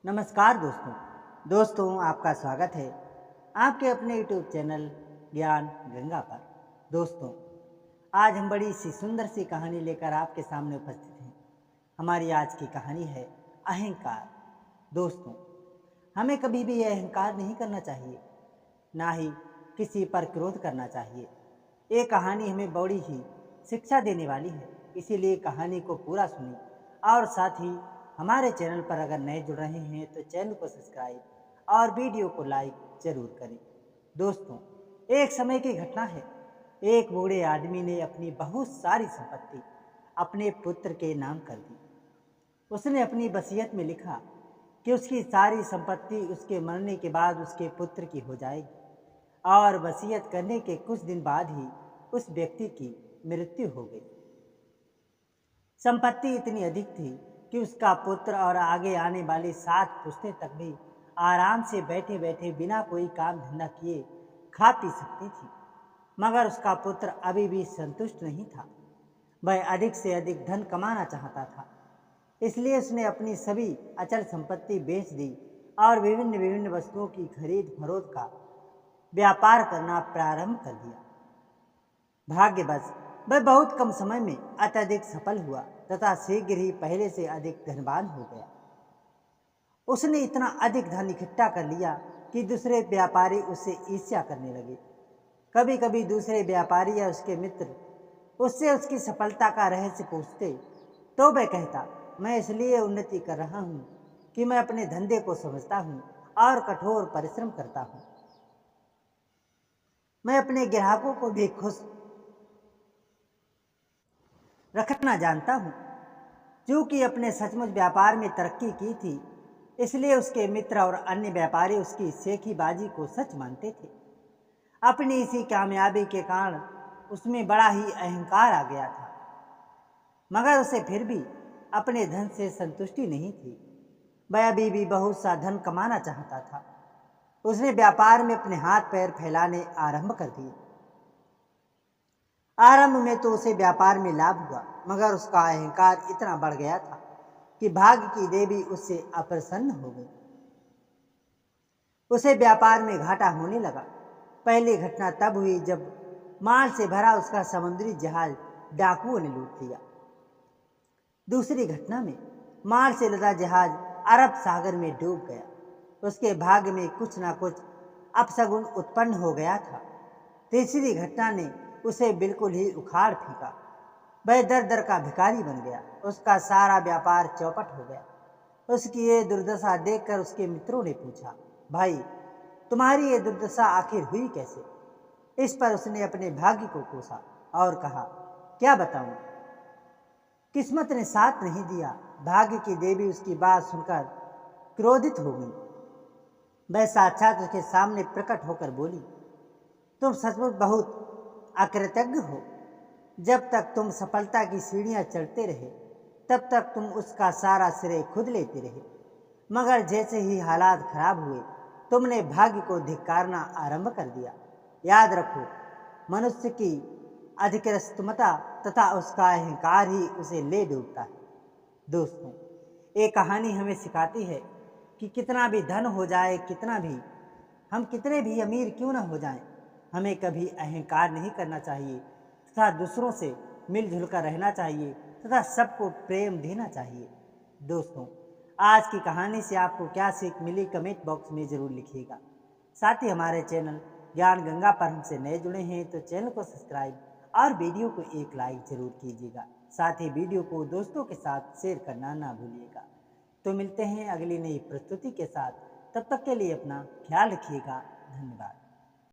नमस्कार दोस्तों आपका स्वागत है आपके अपने यूट्यूब चैनल ज्ञान गंगा पर। दोस्तों, आज हम बड़ी सी सुंदर सी कहानी लेकर आपके सामने उपस्थित हैं। हमारी आज की कहानी है अहंकार। दोस्तों, हमें कभी भी अहंकार नहीं करना चाहिए, ना ही किसी पर क्रोध करना चाहिए। ये कहानी हमें बड़ी ही शिक्षा देने वाली है, इसीलिए कहानी को पूरा सुनिए और साथ ही हमारे चैनल पर अगर नए जुड़ रहे हैं तो चैनल को सब्सक्राइब और वीडियो को लाइक जरूर करें। दोस्तों, एक समय की घटना है। एक बूढ़े आदमी ने अपनी बहुत सारी संपत्ति अपने पुत्र के नाम कर दी। उसने अपनी वसीयत में लिखा कि उसकी सारी संपत्ति उसके मरने के बाद उसके पुत्र की हो जाएगी और वसीयत करने के कुछ दिन बाद ही उस व्यक्ति की मृत्यु हो गई। संपत्ति इतनी अधिक थी कि उसका पुत्र और आगे आने वाली 7 पुश्तें तक भी आराम से बैठे बैठे बिना कोई काम धंधा किए खा पी सकती थी। मगर उसका पुत्र अभी भी संतुष्ट नहीं था। वह अधिक से अधिक धन कमाना चाहता था। इसलिए उसने अपनी सभी अचल संपत्ति बेच दी और विभिन्न विभिन्न वस्तुओं की खरीद फरोख्त का व्यापार करना प्रारंभ कर दिया। भाग्यवश वह बहुत कम समय में अत्यधिक सफल हुआ तथा शीघ्र ही पहले से अधिक धनवान हो गया। उसने इतना अधिक धन इकट्ठा कर लिया कि दूसरे व्यापारी उससे ईर्ष्या करने लगे। कभी कभी दूसरे व्यापारी या उसके मित्र उससे उसकी सफलता का रहस्य पूछते तो वह कहता, मैं इसलिए उन्नति कर रहा हूँ कि मैं अपने धंधे को समझता हूँ और कठोर परिश्रम करता हूँ। मैं अपने ग्राहकों को भी खुश रखना जानता हूँ। क्योंकि अपने सचमुच व्यापार में तरक्की की थी, इसलिए उसके मित्र और अन्य व्यापारी उसकी सेखीबाजी को सच मानते थे। अपनी इसी कामयाबी के कारण उसमें बड़ा ही अहंकार आ गया था। मगर उसे फिर भी अपने धन से संतुष्टि नहीं थी। वह अभी भी बहुत सा धन कमाना चाहता था। उसने व्यापार में अपने हाथ पैर फैलाने आरंभ कर दिए। आरंभ में तो उसे व्यापार में लाभ हुआ, मगर उसका अहंकार इतना बढ़ गया था कि भाग्य की देवी उससे अप्रसन्न हो गई। उसे व्यापार में घाटा होने लगा। पहली घटना तब हुई जब माल से भरा उसका समुद्री जहाज डाकुओं ने लूट लिया। दूसरी घटना में माल से लदा जहाज अरब सागर में डूब गया। उसके भाग्य में कुछ ना कुछ अपशगुन उत्पन्न हो गया था। तीसरी घटना ने उसे बिल्कुल ही उखाड़ फेंका। वह दर दर का भिखारी बन गया। उसका सारा व्यापार चौपट हो गया। उसकी ये दुर्दशा देखकर उसके मित्रों ने पूछा, भाई, तुम्हारी ये दुर्दशा आखिर हुई कैसे? इस पर उसने अपने भाग्य को कोसा और कहा, क्या बताऊं, किस्मत ने साथ नहीं दिया। भाग्य की देवी उसकी बात सुनकर क्रोधित हो गई। वह साक्षात उसके सामने प्रकट होकर बोली, तुम सचमुच बहुत अकृतज्ञ हो। जब तक तुम सफलता की सीढ़ियां चढ़ते रहे तब तक तुम उसका सारा श्रेय खुद लेते रहे, मगर जैसे ही हालात खराब हुए तुमने भाग्य को धिक्कारना आरंभ कर दिया। याद रखो, मनुष्य की अधिकस्तमता तथा उसका अहंकार ही उसे ले डूबता है। दोस्तों, ये कहानी हमें सिखाती है कि कितना भी धन हो जाए, हम कितने भी अमीर क्यों न हो जाएं, हमें कभी अहंकार नहीं करना चाहिए तथा दूसरों से मिलजुल कर रहना चाहिए तथा सबको प्रेम देना चाहिए। दोस्तों, आज की कहानी से आपको क्या सीख मिली कमेंट बॉक्स में ज़रूर लिखिएगा। साथ ही हमारे चैनल ज्ञान गंगा पर हमसे नए जुड़े हैं तो चैनल को सब्सक्राइब और वीडियो को एक लाइक ज़रूर कीजिएगा। साथ ही वीडियो को दोस्तों के साथ शेयर करना ना भूलिएगा। तो मिलते हैं अगली नई प्रस्तुति के साथ। तब तक के लिए अपना ख्याल रखिएगा। धन्यवाद।